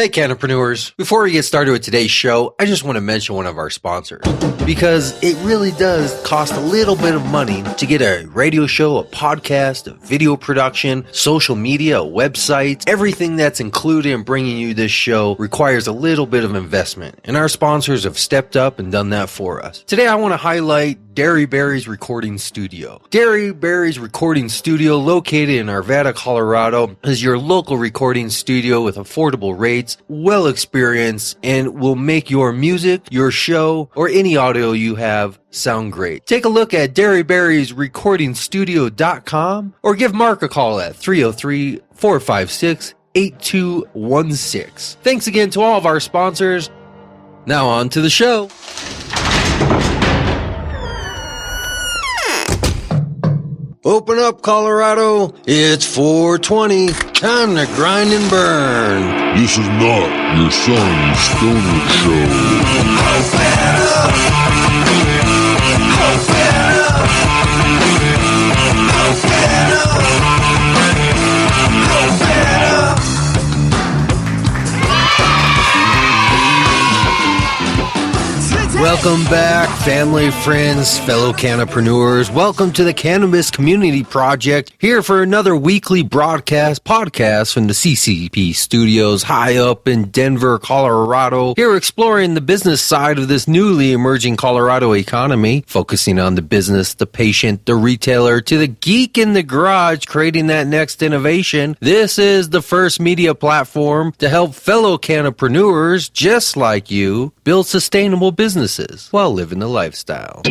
Hey, Cannapreneurs. Before we get started with today's show, I just want to mention one of our sponsors because it really does cost a little bit of money to get a radio show, a podcast, a video production, social media, a website. Everything that's included in bringing you this show requires a little bit of investment, and our sponsors have stepped up and done that for us. Today, I want to highlight Dairy Berry's Recording Studio. Dairy Berry's Recording Studio, located in Arvada, Colorado, is your local recording studio with affordable rates, well experienced, and will make your music, your show, or any audio you have sound great. Take a look at Dairy Berry's recordingstudio.com or give Mark a call at 303-456-8216. Thanks again to all of our sponsors. Now on to the show. Open up, Colorado. It's 420. Time to grind and burn. This is not your son's stoner show. Welcome back, family, friends, fellow Cannapreneurs. Welcome to the Cannabis Community Project, here for another weekly podcast from the CCP studios high up in Denver, Colorado. Here exploring the business side of this newly emerging Colorado economy, focusing on the business, the patient, the retailer, to the geek in the garage, creating that next innovation. This is the first media platform to help fellow Cannapreneurs just like you build sustainable businesses while living the lifestyle.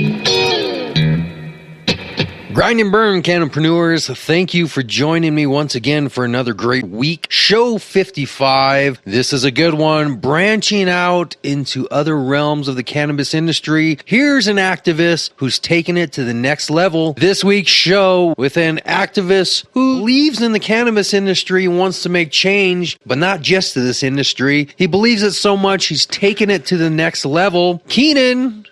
Grind and burn, Cannapreneurs. Thank you for joining me once again for another great week. Show 55. This is a good one. Branching out into other realms of the cannabis industry. Here's an activist who's taken it to the next level. This week's show with an activist who believes in the cannabis industry and wants to make change, but not just to this industry. He believes it so much he's taken it to the next level. Keenan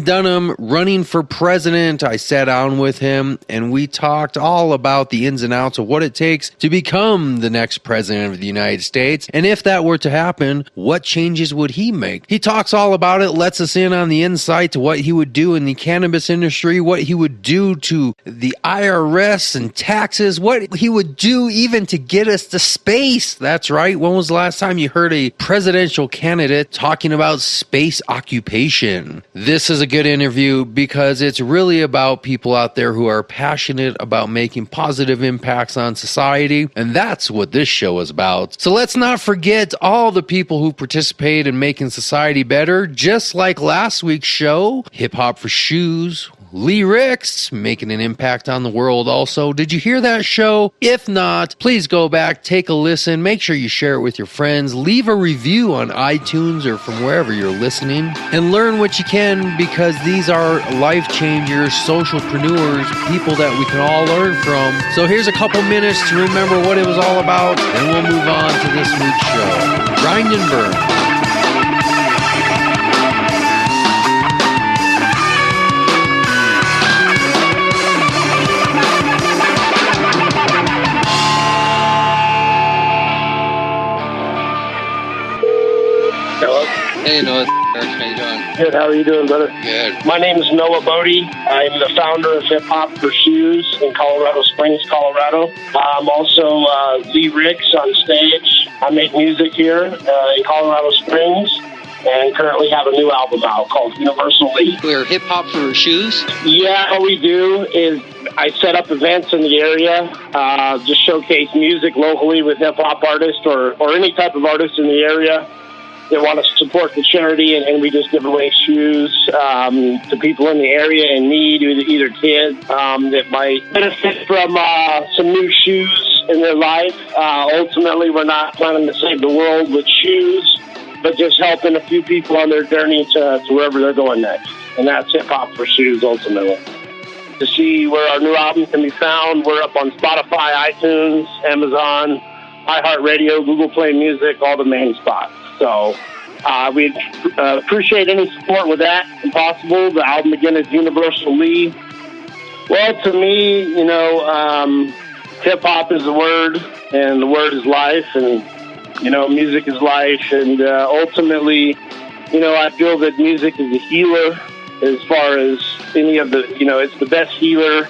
Dunham, running for president. I sat down with him and we talked all about the ins and outs of what it takes to become the next president of the United States. And if that were to happen, what changes would he make? He talks all about it, lets us in on the insight to what he would do in the cannabis industry, what he would do to the IRS and taxes, what he would do even to get us to space. That's right. When was the last time you heard a presidential candidate talking about space occupation? This is a good interview because it's really about people out there who are passionate about making positive impacts on society, and that's what this show is about. So let's not forget all the people who participate in making society better, just like last week's show, Hip Hop for Shoes, Lee Ricks, making an impact on the world also. Did you hear that show? If not, please go back, take a listen, make sure you share it with your friends, leave a review on iTunes or from wherever you're listening, and learn what you can, because these are life changers, socialpreneurs, people that we can all learn from. So here's a couple minutes to remember what it was all about, and we'll move on to this week's show. Grind and burn. Hey, Noah. How you doing? Good. How are you doing, brother? Good. My name is Noah Bodie. I'm the founder of Hip Hop for Shoes in Colorado Springs, Colorado. I'm also Lee Ricks on stage. I make music here in Colorado Springs and currently have a new album out called Universal Lee. We're Hip Hop for Shoes? Yeah, what we do is I set up events in the area, just showcase music locally with hip-hop artists or any type of artist in the area. They want to support the charity, and we just give away shoes to people in the area in need, either kids that might benefit from some new shoes in their life. Ultimately, we're not planning to save the world with shoes, but just helping a few people on their journey to wherever they're going next. And that's Hip Hop for Shoes, ultimately. To see where our new album can be found, we're up on Spotify, iTunes, Amazon, iHeartRadio, Google Play Music, all the main spots. So we appreciate any support with that, if possible. The album, again, is Universal Lee. Well, to me, hip-hop is the word, and the word is life, and Music is life, and ultimately, I feel that music is a healer as far as any of the, it's the best healer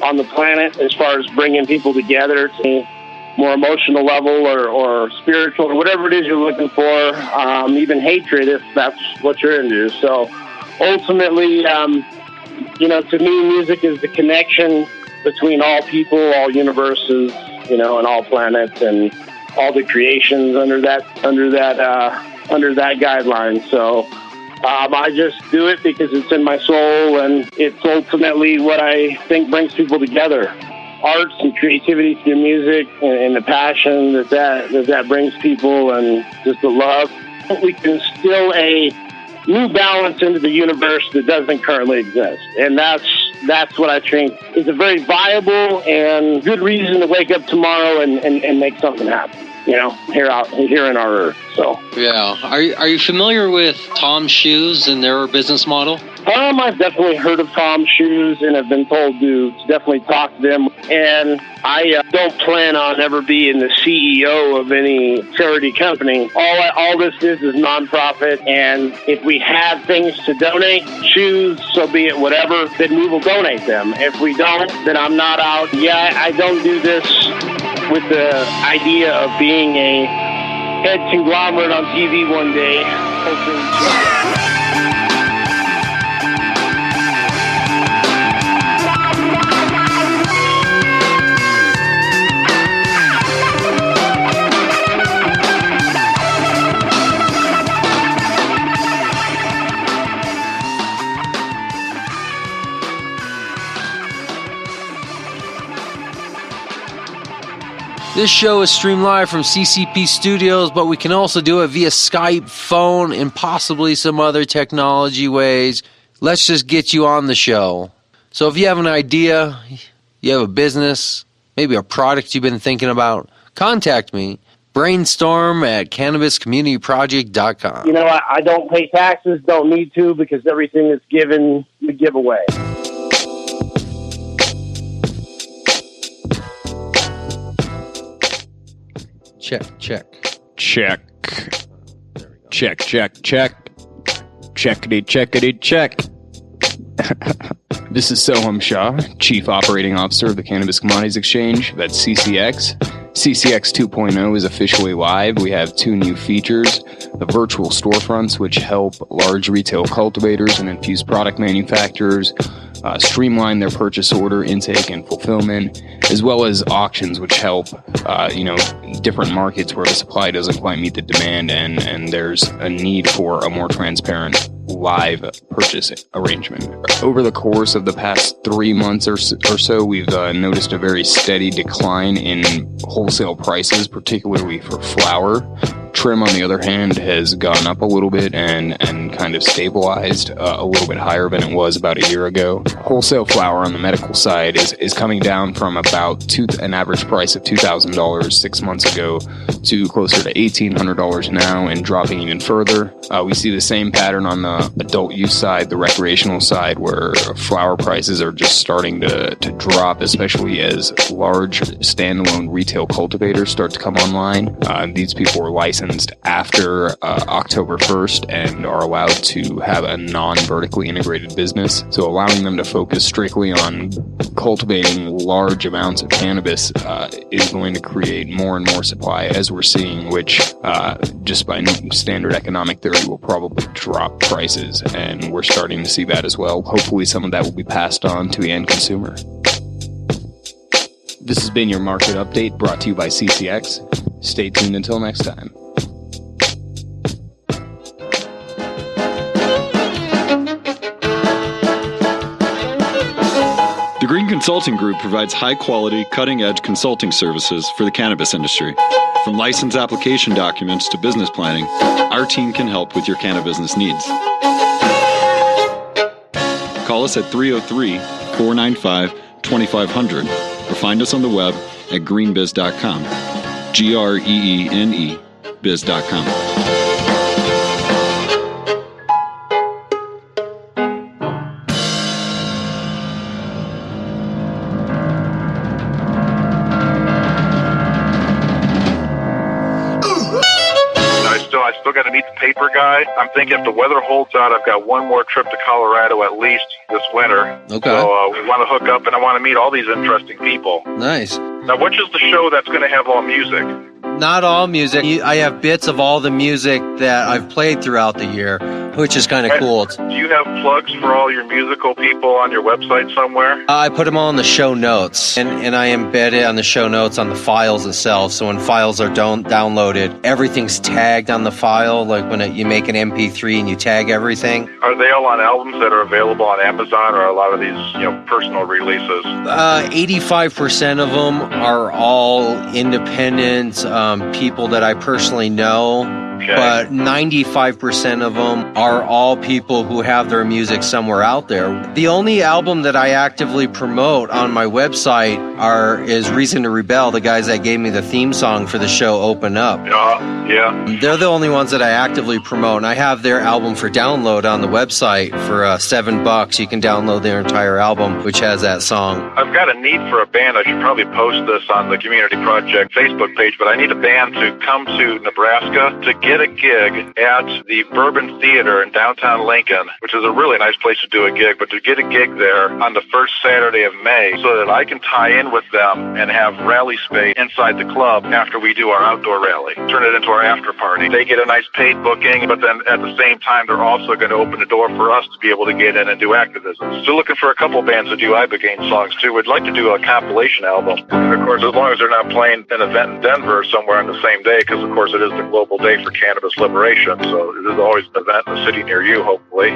on the planet as far as bringing people together to a more emotional level or spiritual or whatever it is you're looking for, even hatred if that's what you're into. So ultimately, to me, music is the connection between all people, all universes, and all planets and all the creations under that guideline. So I just do it because it's in my soul, and it's ultimately what I think brings people together. Arts and creativity through music and the passion that brings people, and just the love. We can instill a new balance into the universe that doesn't currently exist, and that's what I think is a very viable and good reason to wake up tomorrow and make something happen. Here in our Earth. So Yeah. Are you familiar with Tom's Shoes and their business model? I've definitely heard of Tom's Shoes and have been told to definitely talk to them. And I don't plan on ever being the CEO of any charity company. All this is nonprofit, and if we have things to donate, shoes, so be it, whatever, then we will donate them. If we don't, then I'm not out. Yeah, I don't do this with the idea of being a head conglomerate on TV one day, hoping to... This show is streamed live from CCP Studios, but we can also do it via Skype, phone, and possibly some other technology ways. Let's just get you on the show. So if you have an idea, you have a business, maybe a product you've been thinking about, contact me. Brainstorm at cannabiscommunityproject.com. I don't pay taxes, don't need to, because everything is given, we give away. Check. Checkity. This is Soham Shah, Chief Operating Officer of the Cannabis Commodities Exchange. That's CCX. CCX 2.0 is officially live. We have 2 new features: the virtual storefronts, which help large retail cultivators and infused product manufacturers streamline their purchase order intake and fulfillment, as well as auctions, which help different markets where the supply doesn't quite meet the demand, and there's a need for a more transparent live purchase arrangement. Over the course of the past 3 months or so, we've noticed a very steady decline in wholesale prices, particularly for flower. Trim, on the other hand, has gone up a little bit and kind of stabilized a little bit higher than it was about a year ago. Wholesale flower on the medical side is coming down from about an average price of $2,000 6 months ago to closer to $1,800 now, and dropping even further. We see the same pattern on the adult use side, the recreational side, where flower prices are just starting to drop, especially as large standalone retail cultivators start to come online. These people are licensed after October 1st and are allowed to have a non-vertically integrated business. So allowing them to focus strictly on cultivating large amounts of cannabis is going to create more and more supply, as we're seeing, which just by standard economic theory will probably drop prices. And we're starting to see that as well. Hopefully some of that will be passed on to the end consumer. This has been your market update, brought to you by CCX. Stay tuned until next time. The Green Consulting Group provides high-quality, cutting-edge consulting services for the cannabis industry. From license application documents to business planning, our team can help with your cannabis business needs. Call us at 303-495-2500 or find us on the web at greenbiz.com. GREENE biz.com. I still got to meet the paper guy. I'm thinking if the weather holds out, I've got one more trip to Colorado at least this winter. Okay. So we want to hook up, and I want to meet all these interesting people. Nice. Now, which is the show that's going to have all music? Not all music. I have bits of all the music that I've played throughout the year, which is kind of cool. Do you have plugs for all your musical people on your website somewhere? I put them all in the show notes, and I embed it on the show notes on the files itself. So when files are downloaded, everything's tagged on the file. Like when you make an MP3 and you tag everything. Are they all on albums that are available on Amazon, or a lot of these, personal releases? 85% of them are all independent people that I personally know. Okay. But 95% of them are all people who have their music somewhere out there. The only album that I actively promote on my website is Reason to Rebel, the guys that gave me the theme song for the show Open Up. Yeah. They're the only ones that I actively promote, and I have their album for download on the website for $7. You can download their entire album, which has that song. I've got a need for a band. I should probably post this on the Community Project Facebook page, but I need a band to come to Nebraska to get a gig at the Bourbon Theater in downtown Lincoln, which is a really nice place to do a gig, but to get a gig there on the first Saturday of May so that I can tie in with them and have rally space inside the club after we do our outdoor rally. Turn it into our after party. They get a nice paid booking, but then at the same time, they're also going to open the door for us to be able to get in and do activism. Still looking for a couple bands to do Ibogaine songs too. We'd like to do a compilation album. And of course, as long as they're not playing an event in Denver or somewhere on the same day, because of course it is the global day for cannabis liberation. So there's always an event in a city near you, hopefully.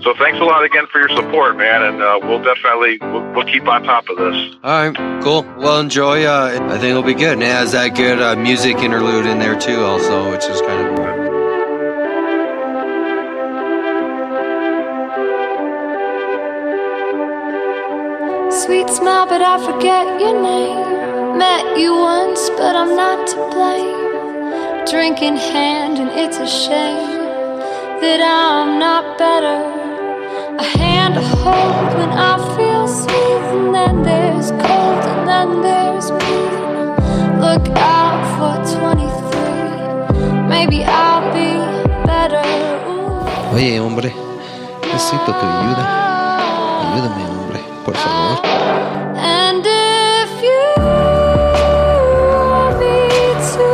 So thanks a lot again for your support, man, and we'll keep on top of this. All right, cool. Well, enjoy. I think it'll be good. And it has that good music interlude in there too, also, which is kind of cool. Sweet smile, but I forget your name. Met you once, but I'm not to blame. Drink in hand, and it's a shame that I'm not better. A hand to hold when I feel sweet, and then there's cold, and then there's pain. Look out for 23. Maybe I'll be better. Ooh. Oye, hombre, necesito tu ayuda. Ayúdame, hombre, por favor. And if you want me to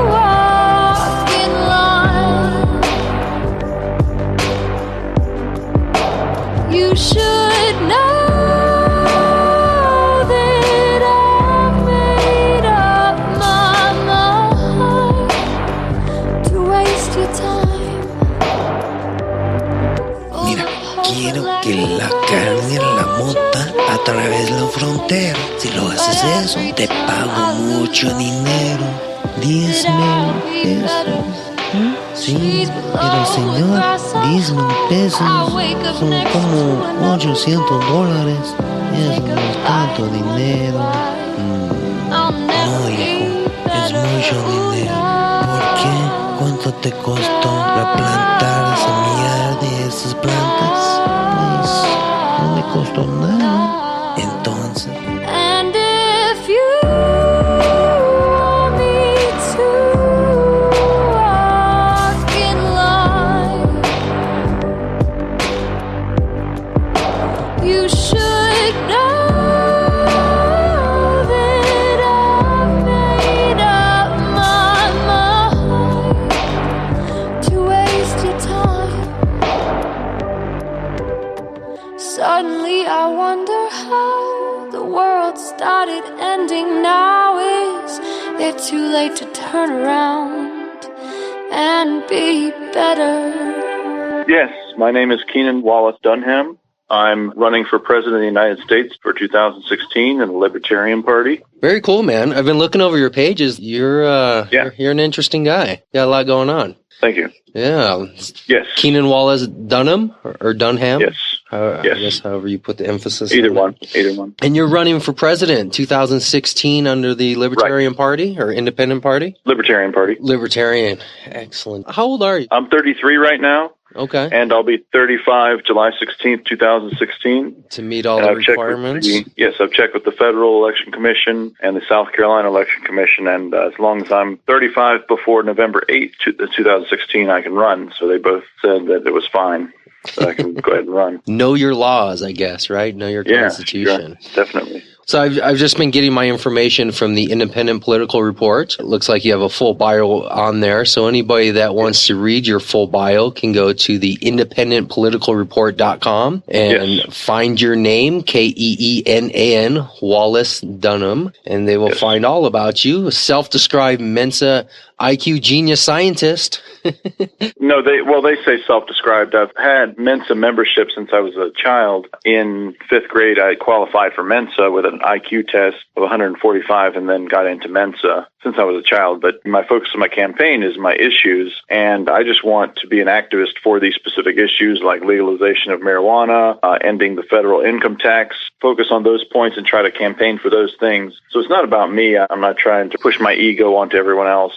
walk in line, you should know that I've made up my mind to waste your time. Mira, quiero que la carguen la mota a través de la frontera. Si lo haces eso, te pago mucho dinero. 10,000 pesos. Sí, pero señor, 10,000 pesos son como $800. Eso no es tanto dinero. No, hijo, es mucho dinero. ¿Por qué? ¿Cuánto te costó replantar esa mierda de esas plantas? Pues no me costó nada. Entonces, And if you want me to walk in line, you should know that I've made up my mind to waste your time. Suddenly I wonder how the world started ending now. Is it too late to turn around and be better? Yes, my name is Keenan Wallace Dunham. I'm running for President of the United States for 2016 in the Libertarian Party. Very cool, man. I've been looking over your pages. You're an interesting guy. Got a lot going on. Thank you. Yeah. Yes. Keenan Wallace Dunham or Dunham? Yes. I Yes. guess however you put the emphasis. Either on it. one. Either one. And you're running for president 2016 under the Libertarian Party or Independent Party? Libertarian Party. Libertarian. Excellent. How old are you? I'm 33 right now. Okay. And I'll be 35 July 16th, 2016. To meet all the requirements? I've checked with the Federal Election Commission and the South Carolina Election Commission, and as long as I'm 35 before November 8th, 2016, I can run. So they both said that it was fine. So I can go ahead and run. Know your laws, I guess, right? Know your Constitution. Sure, definitely. So I've just been getting my information from the Independent Political Report. It looks like you have a full bio on there. So anybody that wants to read your full bio can go to the independentpoliticalreport.com and find your name, Keenan, Wallace Dunham, and they will find all about you. A self-described Mensa IQ genius scientist. No, they say self-described. I've had Mensa membership since I was a child. In 5th grade, I qualified for Mensa with an IQ test of 145 and then got into Mensa since I was a child. But my focus of my campaign is my issues, and I just want to be an activist for these specific issues like legalization of marijuana, ending the federal income tax, focus on those points and try to campaign for those things. So it's not about me. I'm not trying to push my ego onto everyone else.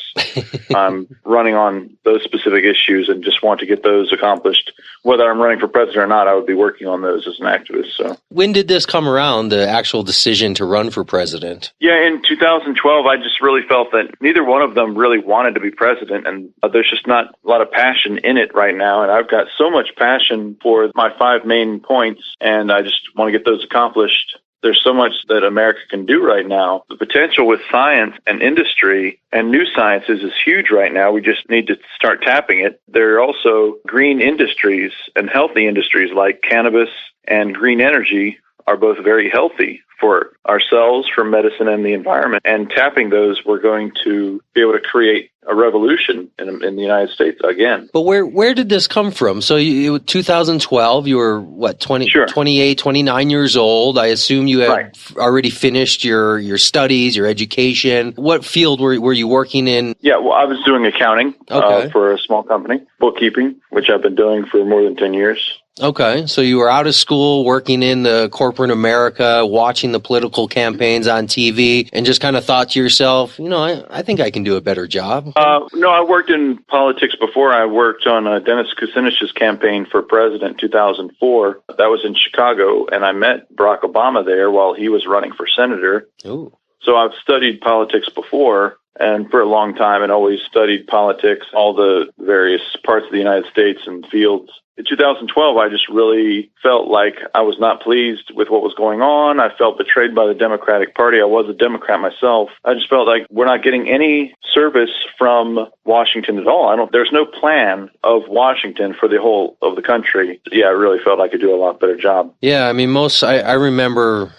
I'm running on those specific issues and just want to get those accomplished. Whether I'm running for president or not, I would be working on those as an activist. So, when did this come around, the actual decision to run for president? Yeah, in 2012, I just really felt that neither one of them really wanted to be president, and there's just not a lot of passion in it right now. And I've got so much passion for my 5 main points, and I just want to get those accomplished. There's so much that America can do right now. The potential with science and industry and new sciences is huge right now. We just need to start tapping it. There are also green industries and healthy industries like cannabis and green energy are both very healthy for ourselves, for medicine and the environment. And tapping those, we're going to be able to create a revolution in the United States again. But where did this come from? So 2012, you were, 28, 29 years old. I assume you had already finished your studies, your education. What field were you working in? Yeah, well, I was doing accounting for a small company, bookkeeping, which I've been doing for more than 10 years. Okay, so you were out of school, working in the corporate America, watching the political campaigns on TV, and just kind of thought to yourself, I think I can do a better job. No, I worked in politics before. I worked on Dennis Kucinich's campaign for president in 2004. That was in Chicago, and I met Barack Obama there while he was running for senator. Ooh. So I've studied politics before, and for a long time, and always studied politics, all the various parts of the United States and fields. In 2012, I just really felt like I was not pleased with what was going on. I felt betrayed by the Democratic Party. I was a Democrat myself. I just felt like we're not getting any service from Washington at all. There's no plan of Washington for the whole of the country. Yeah, I really felt I could do a lot better job. Yeah, I mean, I remember,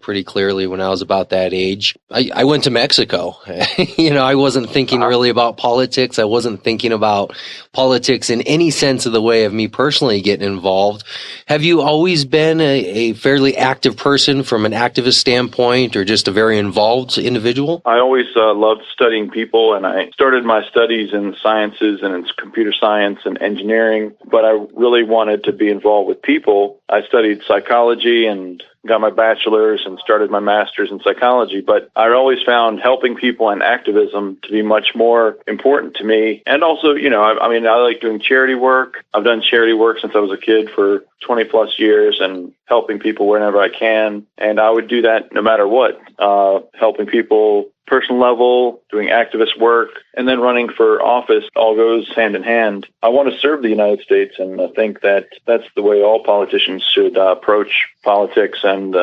pretty clearly when I was about that age. I went to Mexico. I wasn't thinking really about politics. I wasn't thinking about politics in any sense of the way of me personally getting involved. Have you always been a fairly active person from an activist standpoint, or just a very involved individual? I always loved studying people, and I started my studies in sciences and in computer science and engineering, but I really wanted to be involved with people. I studied psychology and got my bachelor's and started my master's in psychology, but I always found helping people and activism to be much more important to me. And also, I like doing charity work. I've done charity work since I was a kid for 20 plus years and helping people whenever I can. And I would do that no matter what, helping people personal level, doing activist work, and then running for office all goes hand in hand. I want to serve the United States, and I think that that's the way all politicians should approach politics and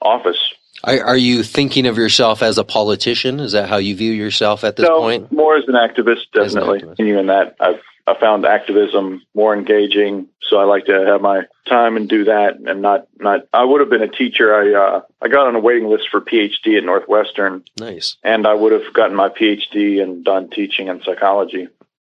office. Are you thinking of yourself as a politician? Is that how you view yourself at this point? No, more as an activist, definitely. Continuing that, I found activism more engaging, so I like to have my time and do that, and not. I would have been a teacher. I got on a waiting list for PhD at Northwestern. Nice. And I would have gotten my PhD and done teaching and psychology.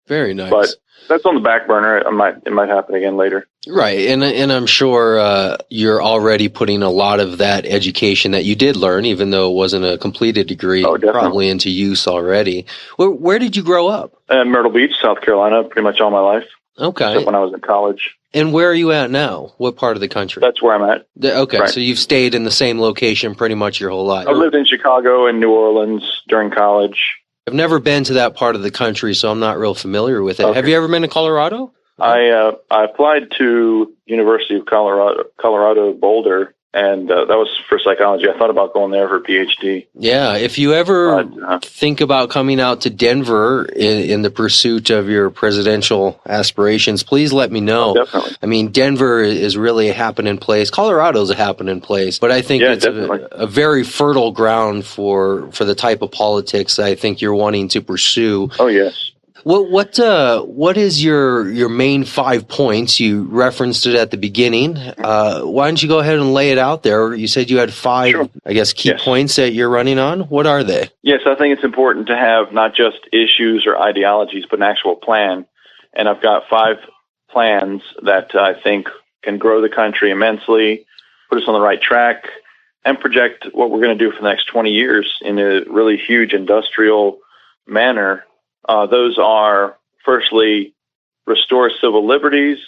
Very nice. But that's on the back burner. It might happen again later. Right, and I'm sure you're already putting a lot of that education that you did learn, even though it wasn't a completed degree, probably into use already. Where did you grow up? Myrtle Beach, South Carolina, pretty much all my life. Okay. Except when I was in college. And where are you at now? What part of the country? That's where I'm at. Okay, right. So you've stayed in the same location pretty much your whole life. I lived in Chicago and New Orleans during college. I've never been to that part of the country, so I'm not real familiar with it. Okay. Have you ever been to Colorado? I applied to University of Colorado Boulder, and that was for psychology. I thought about going there for a PhD. Yeah, if you ever think about coming out to Denver in the pursuit of your presidential aspirations, please let me know. Oh, definitely. I mean, Denver is really a happening place. Colorado's a happening place, but I think it's a very fertile ground for the type of politics I think you're wanting to pursue. Oh, yes. What is your main 5 points? You referenced it at the beginning. Why don't you go ahead and lay it out there? You said you had 5, I guess, key points that you're running on. What are they? Yes, I think it's important to have not just issues or ideologies, but an actual plan. And I've got 5 plans that I think can grow the country immensely, put us on the right track, and project what we're going to do for the next 20 years in a really huge industrial manner. Those are, firstly, restore civil liberties,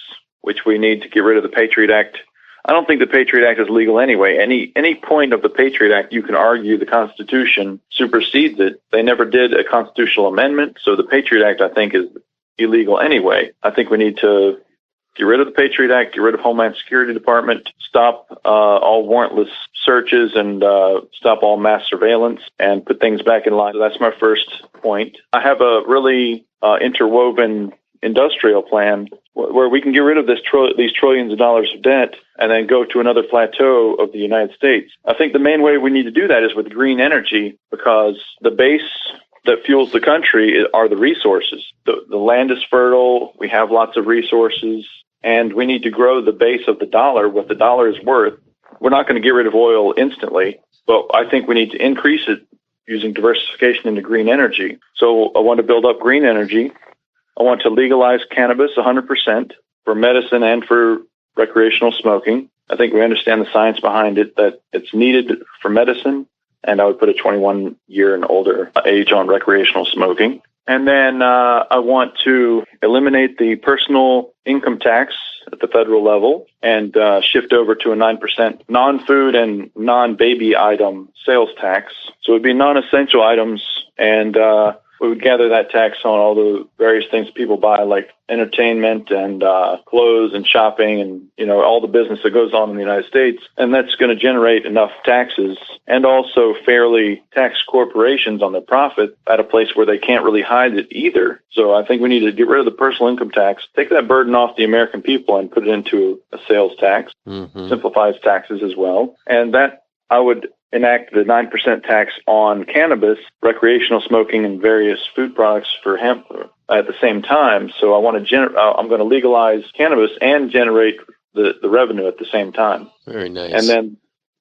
which we need to get rid of the Patriot Act. I don't think the Patriot Act is legal anyway. Any point of the Patriot Act, you can argue the Constitution supersedes it. They never did a constitutional amendment, so the Patriot Act, I think, is illegal anyway. I think we need to get rid of the Patriot Act, get rid of Homeland Security Department, stop all warrantless searches, and stop all mass surveillance, and put things back in line. So that's my first point. I have a really interwoven industrial plan where we can get rid of these trillions of dollars of debt and then go to another plateau of the United States. I think the main way we need to do that is with green energy, because the base that fuels the country are the resources. The land is fertile. We have lots of resources, and we need to grow the base of the dollar, what the dollar is worth. We're not going to get rid of oil instantly, but I think we need to increase it using diversification into green energy. So I want to build up green energy. I want to legalize cannabis 100% for medicine and for recreational smoking. I think we understand the science behind it, that it's needed for medicine, and I would put a 21-year and older age on recreational smoking. And then I want to eliminate the personal income tax at the federal level and shift over to a 9% non-food and non-baby item sales tax. So it would be non-essential items, and we would gather that tax on all the various things people buy, like entertainment and clothes and shopping and, all the business that goes on in the United States. And that's going to generate enough taxes and also fairly tax corporations on their profit at a place where they can't really hide it either. So I think we need to get rid of the personal income tax, take that burden off the American people and put it into a sales tax, simplifies taxes as well. And that I would enact the 9% tax on cannabis, recreational smoking, and various food products for hemp at the same time. So I want to I'm going to legalize cannabis and generate the revenue at the same time. Very nice. And then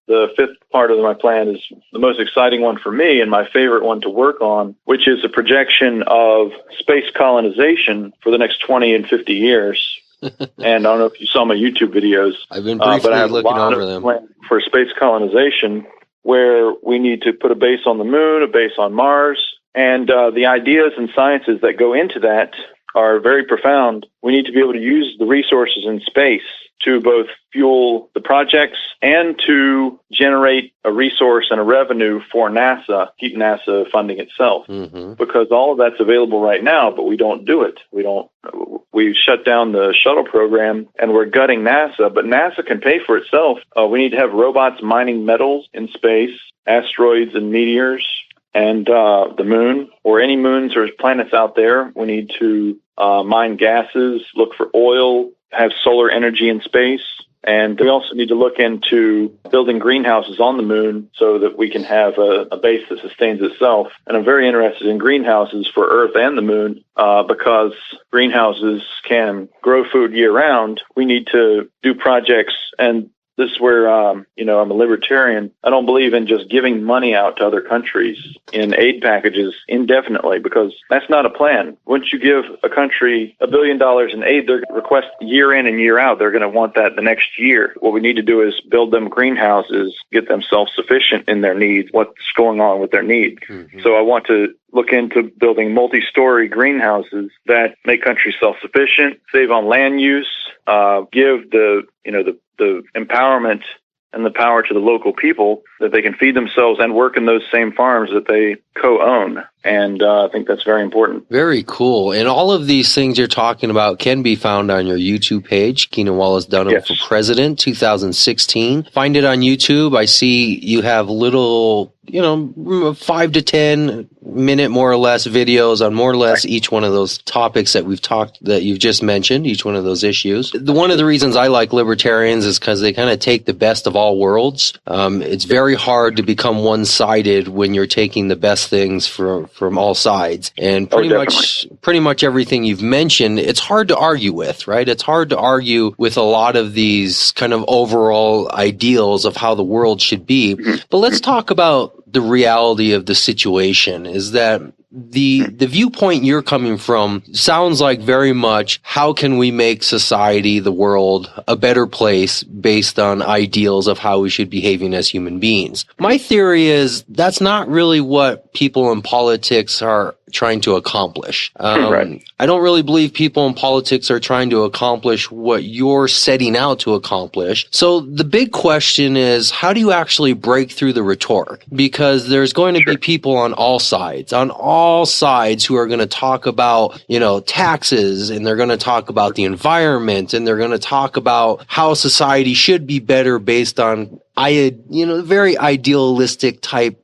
the 5th part of my plan is the most exciting one for me and my favorite one to work on, which is a projection of space colonization for the next 20 and 50 years. And I don't know if you saw my YouTube videos. I've been briefly but I have looking a lot over of them. plans for space colonization, where we need to put a base on the moon, a base on Mars, and the ideas and sciences that go into that are very profound. We need to be able to use the resources in space to both fuel the projects and to generate a resource and a revenue for NASA, keep NASA funding itself. Because all of that's available right now, but we don't do it. We shut down the shuttle program and we're gutting NASA, but NASA can pay for itself. We need to have robots mining metals in space, asteroids and meteors, and the moon, or any moons or planets out there. We need to mine gases, look for oil, have solar energy in space. And we also need to look into building greenhouses on the moon so that we can have a base that sustains itself. And I'm very interested in greenhouses for Earth and the moon because greenhouses can grow food year-round. We need to do projects, and this is where, I'm a libertarian. I don't believe in just giving money out to other countries in aid packages indefinitely, because that's not a plan. Once you give a country $1 billion in aid, they're going to request year in and year out. They're going to want that the next year. What we need to do is build them greenhouses, get them self-sufficient in their needs, what's going on with their needs. So I want to look into building multi-story greenhouses that make countries self-sufficient, save on land use, give the empowerment and the power to the local people that they can feed themselves and work in those same farms that they co-own. And I think that's very important. Very cool. And all of these things you're talking about can be found on your YouTube page, Keenan Wallace Dunham for President 2016. Find it on YouTube. I see you have little, 5 to 10 minute more or less videos on more or less each one of those topics that you've just mentioned, each one of those issues. One of the reasons I like libertarians is because they kind of take the best of all worlds. It's very hard to become one-sided when you're taking the best things from all sides. And pretty much everything you've mentioned, it's hard to argue with, right? It's hard to argue with a lot of these kind of overall ideals of how the world should be. But let's talk about the reality of the situation. Is that the viewpoint you're coming from sounds like very much how can we make society, the world, a better place based on ideals of how we should be behaving as human beings. My theory is that's not really what people in politics are trying to accomplish. I don't really believe people in politics are trying to accomplish what you're setting out to accomplish. So the big question is, how do you actually break through the rhetoric? Because there's going to be people on all sides who are going to talk about, taxes, and they're going to talk about the environment, and they're going to talk about how society should be better based on, very idealistic type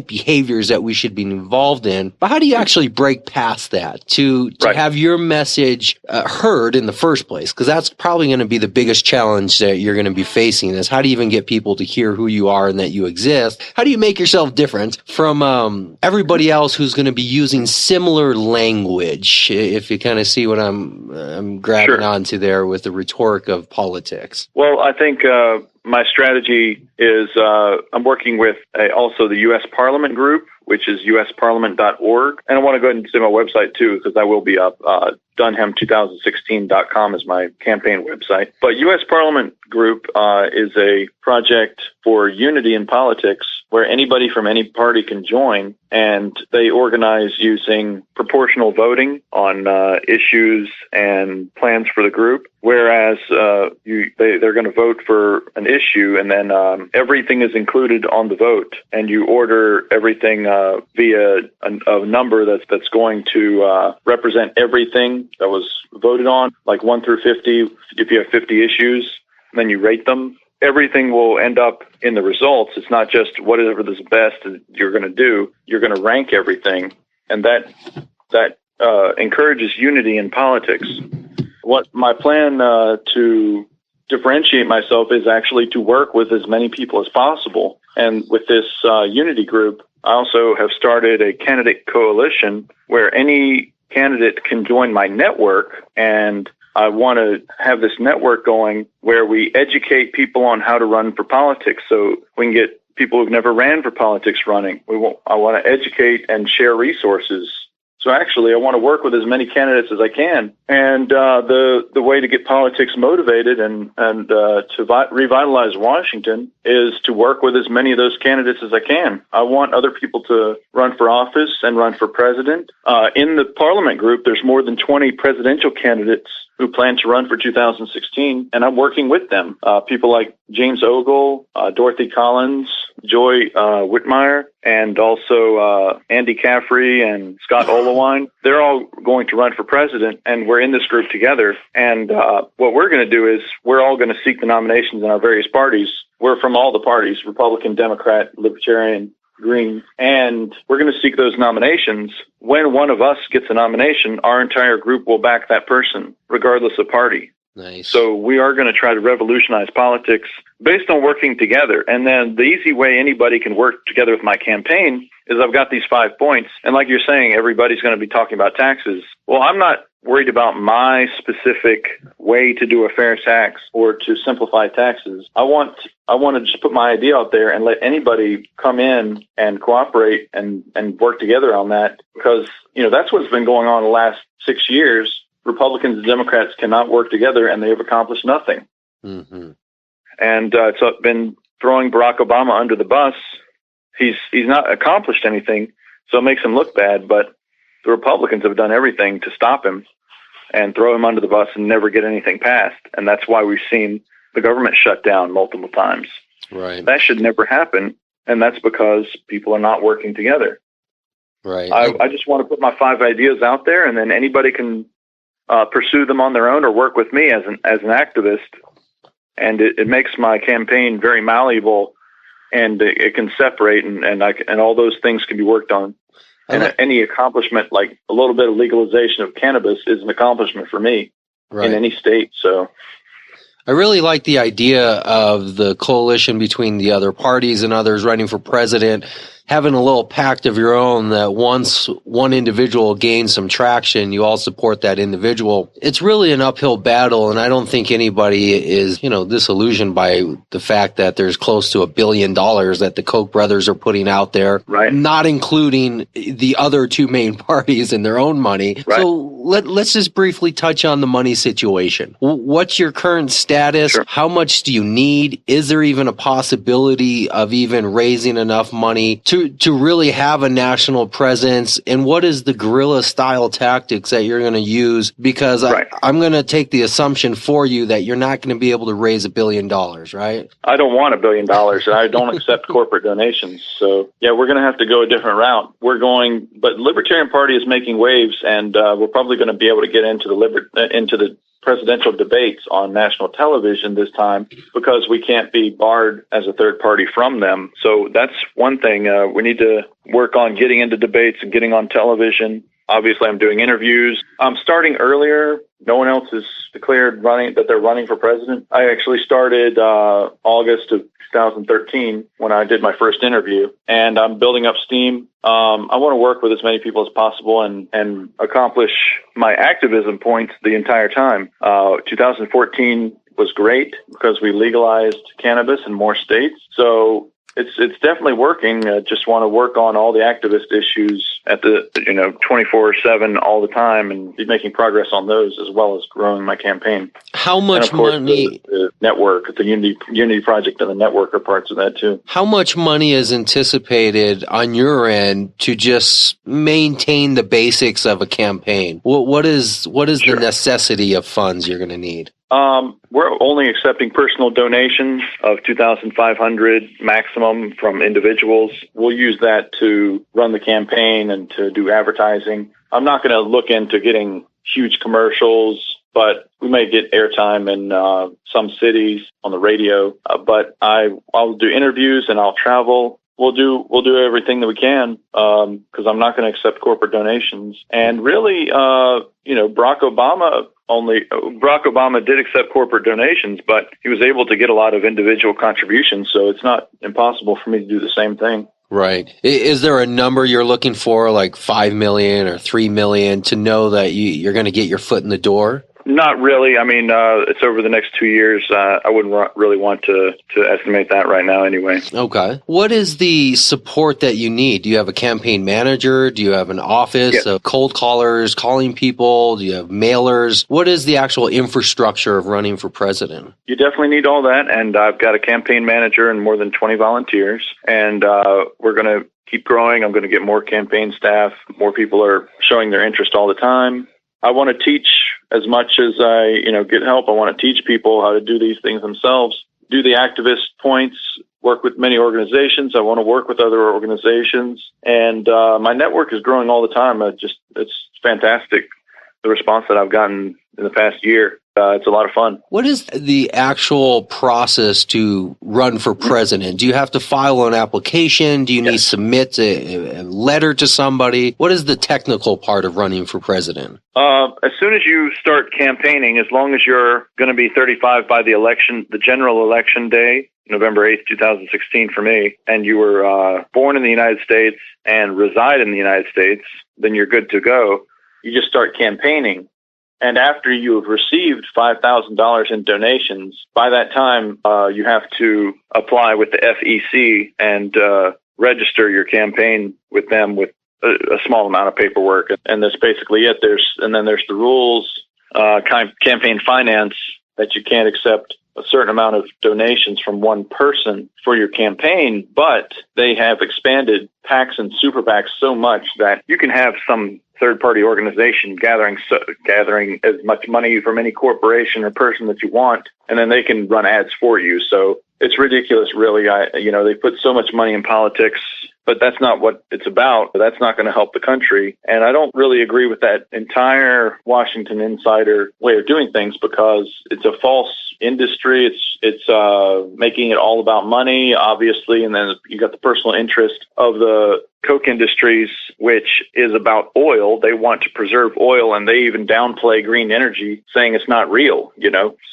behaviors that we should be involved in. But how do you actually break past that to have your message heard in the first place? Because that's probably going to be the biggest challenge that you're going to be facing, is how do you even get people to hear who you are and that you exist? How do you make yourself different from everybody else who's going to be using similar language, if you kind of see what I'm grabbing onto there with the rhetoric of politics? Well, I think my strategy is I'm working with also the U.S. Parliament group, which is usparliament.org. And I want to go ahead and say my website, too, because I will be up. Dunham2016.com is my campaign website. But U.S. Parliament Group is a project for unity in politics where anybody from any party can join, and they organize using proportional voting on issues and plans for the group, whereas they're going to vote for an issue, and then everything is included on the vote, and you order everything via a number that's going to represent everything that was voted on, like 1 through 50. If you have 50 issues, then you rate them. Everything will end up in the results. It's not just whatever is best you're going to do. You're going to rank everything, and that encourages unity in politics. What my plan to differentiate myself is actually to work with as many people as possible. And with this unity group, I also have started a candidate coalition where any candidate can join my network, and I want to have this network going where we educate people on how to run for politics, so we can get people who've never ran for politics running. I want to educate and share resources. So actually, I want to work with as many candidates as I can. And the way to get politics motivated and to revitalize Washington is to work with as many of those candidates as I can. I want other people to run for office and run for president. In the Parliament group, there's more than 20 presidential candidates who plan to run for 2016, and I'm working with them. People like James Ogle, Dorothy Collins, Joy Whitmire, and also Andy Caffrey and Scott Olewine. They're all going to run for president, and we're in this group together. And what we're going to do is we're all going to seek the nominations in our various parties. We're from all the parties, Republican, Democrat, Libertarian, Green, and we're going to seek those nominations. When one of us gets a nomination, our entire group will back that person, regardless of party. Nice. So we are going to try to revolutionize politics based on working together. And then the easy way anybody can work together with my campaign is I've got these 5 points. And like you're saying, everybody's going to be talking about taxes. Well, I'm not worried about my specific way to do a fair tax or to simplify taxes. I want to just put my idea out there and let anybody come in and cooperate and work together on that, because, that's what's been going on the last 6 years. Republicans and Democrats cannot work together, and they have accomplished nothing. Mm-hmm. And it's been throwing Barack Obama under the bus. He's not accomplished anything, so it makes him look bad, but the Republicans have done everything to stop him and throw him under the bus and never get anything passed. And that's why we've seen the government shut down multiple times. Right. That should never happen, and that's because people are not working together. Right. I just want to put my 5 ideas out there, and then anybody can pursue them on their own or work with me as an activist. And it makes my campaign very malleable, and it can separate, and all those things can be worked on. And any accomplishment, like a little bit of legalization of cannabis, is an accomplishment for me in any state. So I really like the idea of the coalition between the other parties and others running for president, having a little pact of your own that once one individual gains some traction, you all support that individual. It's really an uphill battle, and I don't think anybody is, disillusioned by the fact that there's close to $1 billion that the Koch brothers are putting out there, right, not including the other 2 main parties and their own money. Right. So let's just briefly touch on the money situation. What's your current status? Sure. How much do you need? Is there even a possibility of even raising enough money to really have a national presence? And what is the guerrilla style tactics that you're going to use? Because I'm going to take the assumption for you that you're not going to be able to raise $1 billion, right? I don't want $1 billion, and I don't accept corporate donations. So yeah, we're going to have to go a different route. But the Libertarian Party is making waves, and we're probably going to be able to get into the presidential debates on national television this time, because we can't be barred as a third party from them. So that's one thing. We need to work on getting into debates and getting on television. Obviously, I'm doing interviews. I'm starting earlier. No one else has declared that they're running for president. I actually started August of 2013 when I did my first interview, and I'm building up steam. I want to work with as many people as possible and accomplish my activism points the entire time. 2014 was great because we legalized cannabis in more states. So it's definitely working. I just want to work on all the activist issues at the 24/7 all the time, and be making progress on those, as well as growing my campaign. How much and of course, money? The network, the Unity Project, and the network are parts of that too. How much money is anticipated on your end to just maintain the basics of a campaign? What is the necessity of funds you're going to need? We're only accepting personal donations of $2,500 maximum from individuals. We'll use that to run the campaign and to do advertising. I'm not going to look into getting huge commercials, but we may get airtime in some cities on the radio. But I'll do interviews and I'll travel. We'll do everything that we can, because I'm not going to accept corporate donations. And really, Barack Obama did accept corporate donations, but he was able to get a lot of individual contributions. So it's not impossible for me to do the same thing. Right. Is there a number you're looking for, like 5 million or 3 million, to know that you're going to get your foot in the door? Not really. I mean, it's over the next 2 years. I wouldn't really want to estimate that right now anyway. Okay. What is the support that you need? Do you have a campaign manager? Do you have an office of cold callers, calling people? Do you have mailers? What is the actual infrastructure of running for president? You definitely need all that. And I've got a campaign manager and more than 20 volunteers. And we're going to keep growing. I'm going to get more campaign staff. More people are showing their interest all the time. I want to teach as much as I, get help. I want to teach people how to do these things themselves, do the activist points, work with many organizations. I want to work with other organizations. And my network is growing all the time. It's fantastic, the response that I've gotten in the past year. It's a lot of fun. What is the actual process to run for president? Do you have to file an application? Do you need to submit a letter to somebody? What is the technical part of running for president? As soon as you start campaigning, as long as you're going to be 35 by the general election day, November 8th, 2016 for me, and you were born in the United States and reside in the United States, then you're good to go. You just start campaigning. And after you have received $5,000 in donations, by that time, you have to apply with the FEC and register your campaign with them with a small amount of paperwork. And that's basically it. Then there's the rules, campaign finance, that you can't accept a certain amount of donations from one person for your campaign, but they have expanded PACs and super PACs so much that you can have some third-party organization gathering as much money from any corporation or person that you want, and then they can run ads for you. So It's ridiculous, really. They put so much money in politics, but that's not what it's about. That's not going to help the country. And I don't really agree with that entire Washington insider way of doing things, because it's a false industry. It's making it all about money, obviously. And then you got the personal interest of the Coke Industries, which is about oil. They want to preserve oil, and they even downplay green energy, saying it's not real,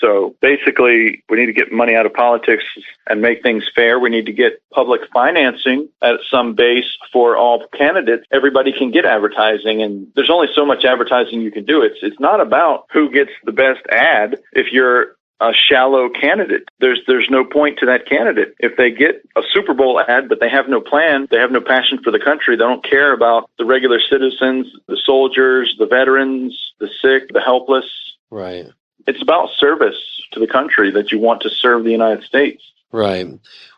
So basically, we need to get money out of politics and make things fair. We need to get public financing at some base for all candidates. Everybody can get advertising, and there's only so much advertising you can do. It's not about who gets the best ad. If you're a shallow candidate, there's no point to that candidate. If they get a Super Bowl ad, but they have no plan, they have no passion for the country, they don't care about the regular citizens, the soldiers, the veterans, the sick, the helpless. Right. It's about service to the country, that you want to serve the United States. Right.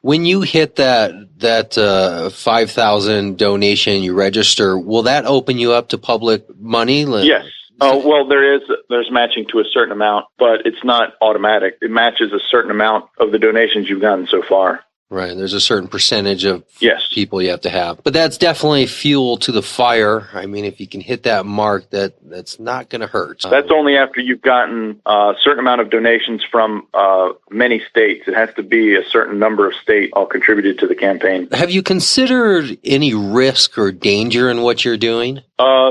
When you hit that 5,000 donation, you register, will that open you up to public money? Yes. Oh, well, there's matching to a certain amount, but it's not automatic. It matches a certain amount of the donations you've gotten so far. Right. There's a certain percentage of yes. people you have to have. But that's definitely fuel to the fire. I mean, if you can hit that mark, that's not going to hurt. That's only after you've gotten a certain amount of donations from many states. It has to be a certain number of states all contributed to the campaign. Have you considered any risk or danger in what you're doing?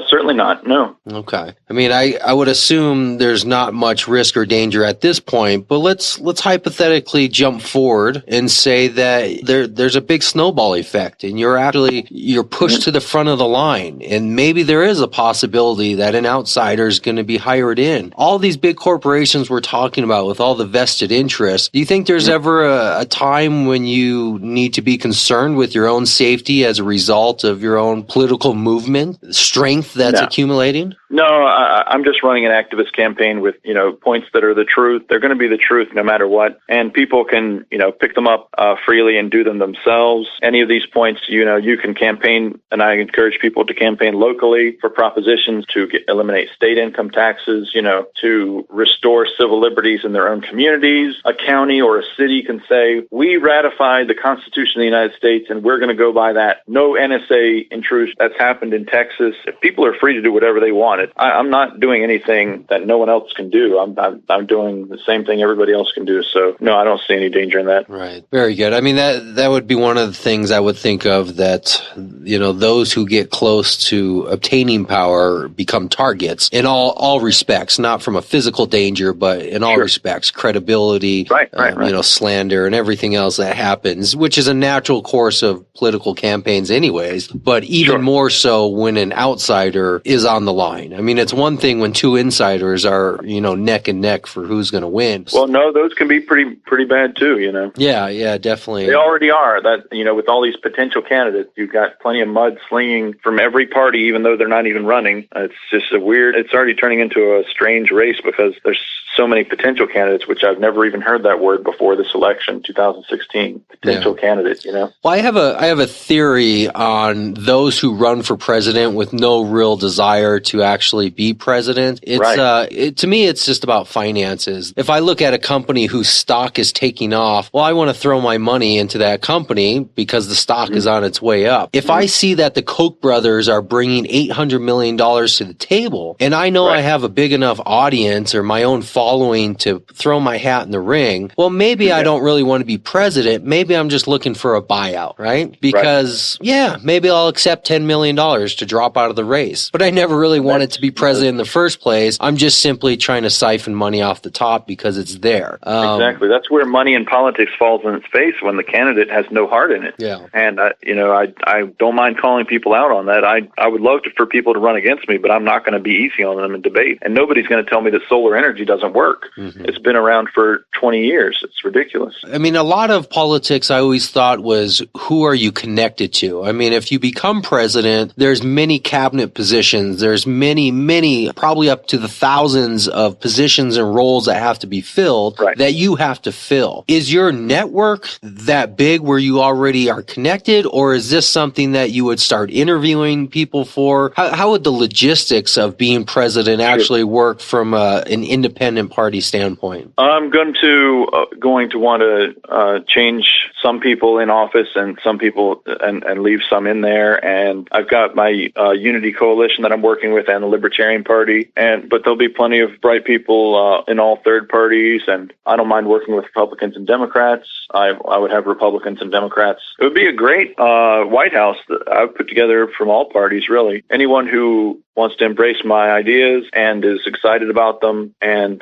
Certainly not, no. Okay. I mean, I would assume there's not much risk or danger at this point, but let's hypothetically jump forward and say that there's a big snowball effect, and you're pushed to the front of the line, and maybe there is a possibility that an outsider is going to be hired in. All these big corporations we're talking about with all the vested interests, do you think there's ever a time when you need to be concerned with your own safety as a result of your own political movement, strength that's accumulating? No, I'm just running an activist campaign with, points that are the truth. They're going to be the truth no matter what. And people can, pick them up freely and do them themselves. Any of these points, you can campaign, and I encourage people to campaign locally for propositions to eliminate state income taxes, to restore civil liberties in their own communities. A county or a city can say, we ratified the Constitution of the United States, and we're going to go by that. No NSA intrusion. That's happened in Texas. People are free to do whatever they want. I'm not doing anything that no one else can do. I'm doing the same thing everybody else can do. So, no, I don't see any danger in that. Right. Very good. I mean, that would be one of the things I would think of, that, those who get close to obtaining power become targets in all respects, not from a physical danger, but in all respects, credibility, right. slander and everything else that happens, which is a natural course of political campaigns anyways, but even more so when an outsider is on the line. I mean, it's one thing when two insiders are, neck and neck for who's going to win. Well, no, those can be pretty bad too, Yeah, definitely. They already are. That, with all these potential candidates, you've got plenty of mud slinging from every party, even though they're not even running. It's just it's already turning into a strange race, because there's so many potential candidates, which I've never even heard that word before this election, 2016, potential candidates, Well, I have a theory on those who run for president with no real desire to actually be president. It's to me, it's just about finances. If I look at a company whose stock is taking off, well, I want to throw my money into that company because the stock is on its way up. If I see that the Koch brothers are bringing $800 million to the table, and I know I have a big enough audience or my own following to throw my hat in the ring, well, maybe I don't really want to be president. Maybe I'm just looking for a buyout, right? Because, maybe I'll accept $10 million to drop out of the race. But I never really wanted to be president in the first place. I'm just simply trying to siphon money off the top because it's there. Exactly. That's where money in politics falls in its face, when the candidate has no heart in it. Yeah. And, I don't mind calling people out on that. I would love for people to run against me, but I'm not going to be easy on them in debate. And nobody's going to tell me that solar energy doesn't work. Mm-hmm. It's been around for 20 years. It's ridiculous. I mean, a lot of politics I always thought was, who are you connected to? I mean, if you become president, there's many cabinet positions, there's many many, probably up to the thousands of positions and roles that have to be filled that you have to fill. Is your network that big where you already are connected, or is this something that you would start interviewing people for? How would the logistics of being president actually work from an independent party standpoint? I'm going to want to change some people in office and some people and leave some in there. And I've got my Unity Coalition that I'm working with and the Libertarian Party. But there'll be plenty of bright people in all third parties. And I don't mind working with Republicans and Democrats. I would have Republicans and Democrats. It would be a great White House that I've put together from all parties, really. Anyone who wants to embrace my ideas and is excited about them and,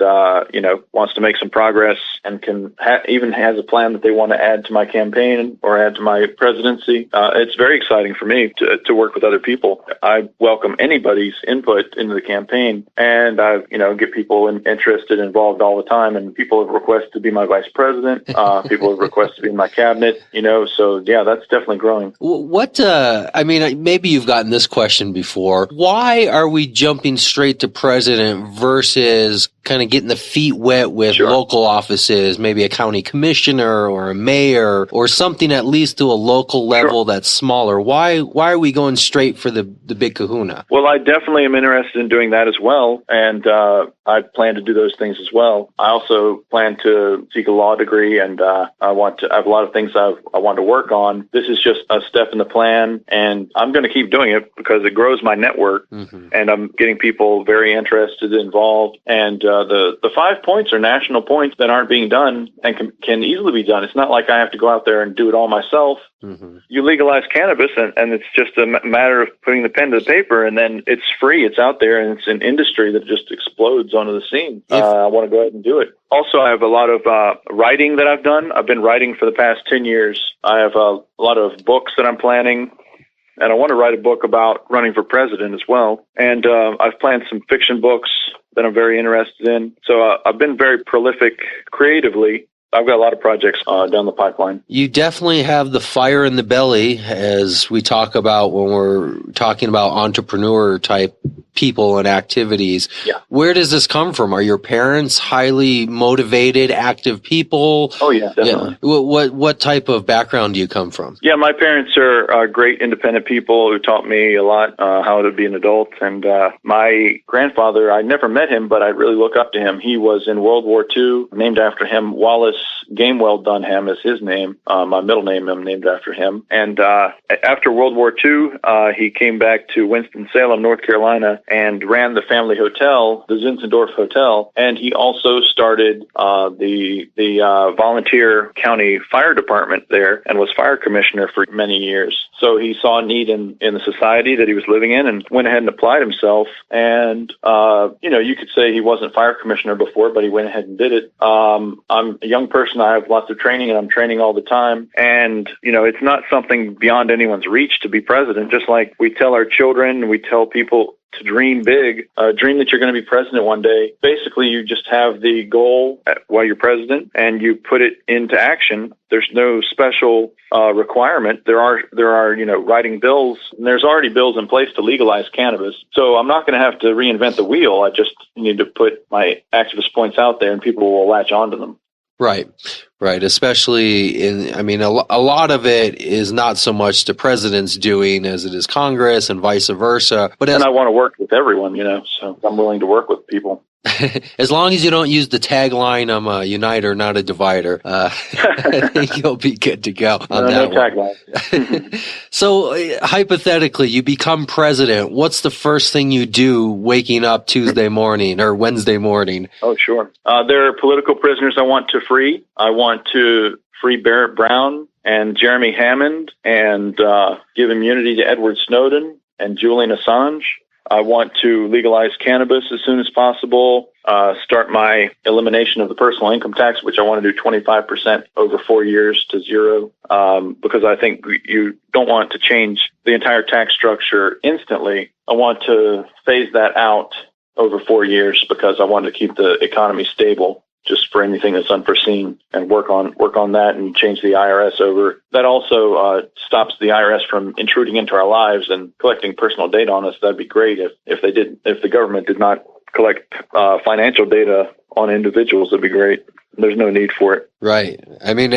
wants to make some progress and can even has a plan that they want to add to my campaign or add to my presidency. It's very exciting for me to work with other people. I welcome anybody's input into the campaign, and I, get people interested, involved all the time. And people have requested to be my vice president. People have requested to be in my cabinet, so yeah, that's definitely growing. Maybe you've gotten this question before. Why are we jumping straight to president versus kind of getting the feet wet with local offices, maybe a county commissioner or a mayor or something at least to a local level that's smaller? Why are we going straight for the big kahuna? Well, I definitely am interested in doing that as well, and I plan to do those things as well. I also plan to seek a law degree, and I have a lot of things I want to work on. This is just a step in the plan, and I'm going to keep doing it because it grows my network, and I'm getting people very interested, involved, and the 5 points are national points that aren't being done and can easily be done. It's not like I have to go out there and do it all myself. You legalize cannabis, and it's just a matter of putting the pen to the paper, and then it's free. It's out there, and it's an industry that just explodes onto the scene. I want to go ahead and do it. Also, I have a lot of writing that I've done. I've been writing for the past 10 years. I have a lot of books that I'm planning, and I want to write a book about running for president as well. And I've planned some fiction books that I'm very interested in. So I've been very prolific creatively. I've got a lot of projects down the pipeline. You definitely have the fire in the belly, as we talk about when we're talking about entrepreneur type people and activities. Yeah. Where does this come from? Are your parents highly motivated, active people? Oh, yeah, definitely. Yeah. What type of background do you come from? Yeah, my parents are great independent people who taught me a lot how to be an adult. And my grandfather, I never met him, but I really look up to him. He was in World War II, named after him. Wallace Gamewell Dunham is his name. My middle name I'm named after him. And after World War II, he came back to Winston-Salem, North Carolina, and ran the family hotel, the Zinzendorf Hotel. And he also started the volunteer county fire department there and was fire commissioner for many years. So he saw a need in the society that he was living in and went ahead and applied himself. And, you could say he wasn't fire commissioner before, but he went ahead and did it. I'm a young person. I have lots of training, and I'm training all the time. And, it's not something beyond anyone's reach to be president. Just like we tell our children, we tell people to dream big, dream that you're going to be president one day. Basically, you just have the goal while you're president, and you put it into action. There's no special requirement. There are writing bills, and there's already bills in place to legalize cannabis. So I'm not going to have to reinvent the wheel. I just need to put my activist points out there, and people will latch onto them. Right. Especially a lot of it is not so much the president's doing as it is Congress and vice versa. And I want to work with everyone, so I'm willing to work with people. As long as you don't use the tagline, I'm a uniter, not a divider, I think you'll be good to go on that one. Tagline. So hypothetically, you become president. What's the first thing you do waking up Tuesday morning or Wednesday morning? Oh, sure. There are political prisoners I want to free. I want to free Barrett Brown and Jeremy Hammond and give immunity to Edward Snowden and Julian Assange. I want to legalize cannabis as soon as possible, start my elimination of the personal income tax, which I want to do 25% over 4 years to zero, because I think you don't want to change the entire tax structure instantly. I want to phase that out over 4 years because I want to keep the economy stable. just for anything that's unforeseen, and work on that and change the IRS over. That also stops the IRS from intruding into our lives and collecting personal data on us. That'd be great if the government did not collect financial data on individuals. That'd be great. There's no need for it. Right. I mean,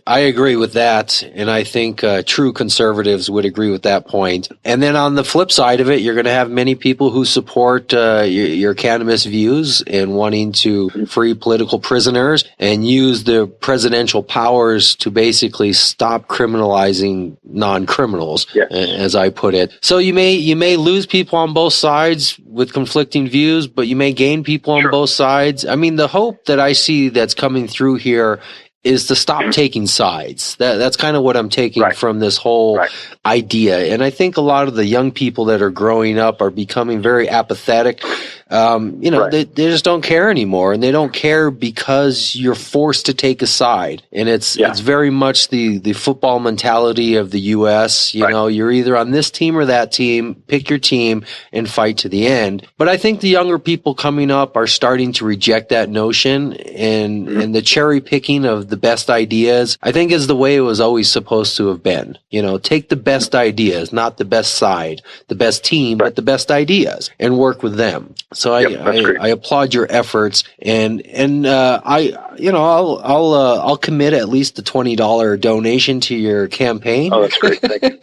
I agree with that, and I think true conservatives would agree with that point. And then on the flip side of it, you're going to have many people who support your cannabis views and wanting to free political prisoners and use the presidential powers to basically stop criminalizing non-criminals, as I put it. So you may lose people on both sides with conflicting views, but you may gain people on both sides. I mean, the hope that I see that's coming through here is to stop taking sides. That's kind of what I'm taking from this whole idea. And I think a lot of the young people that are growing up are becoming very apathetic. They just don't care anymore, and they don't care because you're forced to take a side. And it's very much the football mentality of the U.S. You know, you're either on this team or that team, pick your team and fight to the end. But I think the younger people coming up are starting to reject that notion, and the cherry picking of the best ideas, I think, is the way it was always supposed to have been. You know, take the best ideas, not the best side, the best team, but the best ideas, and work with them. So I applaud your efforts, and I'll commit at least a $20 donation to your campaign. Oh, that's great. Thank you.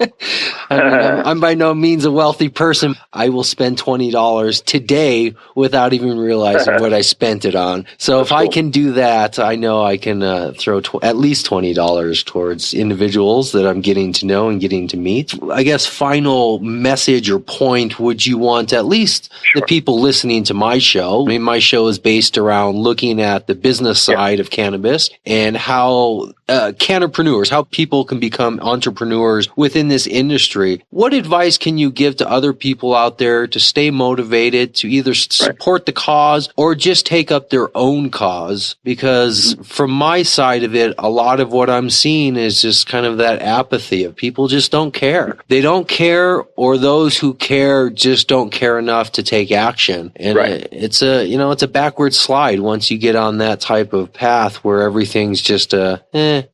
I'm by no means a wealthy person. I will spend $20 today without even realizing what I spent it on. So if I can do that, I know I can throw at least $20 towards individuals that I'm getting to know and getting to meet. I guess final message or point would you want at least the people listening to my show? I mean, my show is based around looking at the business side of cannabis and how cannapreneurs, how people can become entrepreneurs within this industry. What advice can you give to other people out there to stay motivated, to either support the cause or just take up their own cause? Because from my side of it, a lot of what I'm seeing is just kind of that apathy of people just don't care. They don't care, or those who care just don't care enough to take action. And it's a backward slide once you get on that type of path where everything's just I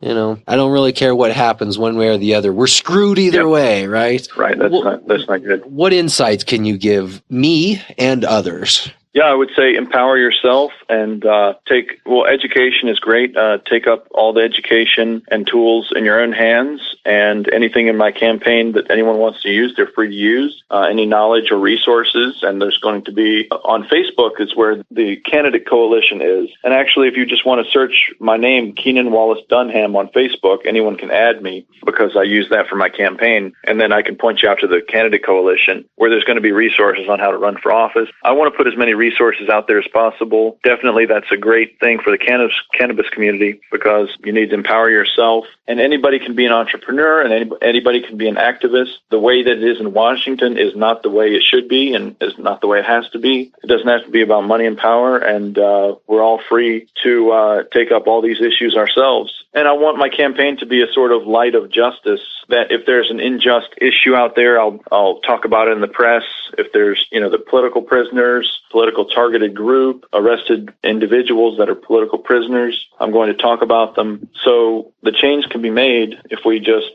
don't really care what happens one way or the other. We're screwed either way, right? Right. That's not good. What insights can you give me and others? Yeah, I would say empower yourself and education is great. Take up all the education and tools in your own hands, and anything in my campaign that anyone wants to use, they're free to use. Any knowledge or resources, and there's going to be on Facebook is where the Candidate Coalition is. And actually, if you just want to search my name, Keenan Wallace Dunham, on Facebook, anyone can add me because I use that for my campaign. And then I can point you out to the Candidate Coalition where there's going to be resources on how to run for office. I want to put as many resources out there as possible. Definitely that's a great thing for the cannabis community because you need to empower yourself. And anybody can be an entrepreneur and anybody can be an activist. The way that it is in Washington is not the way it should be and is not the way it has to be. It doesn't have to be about money and power, and we're all free to take up all these issues ourselves. And I want my campaign to be a sort of light of justice, that if there's an unjust issue out there, I'll talk about it in the press. If there's, the political prisoners, political targeted group, arrested individuals that are political prisoners, I'm going to talk about them. So the change can be made if we just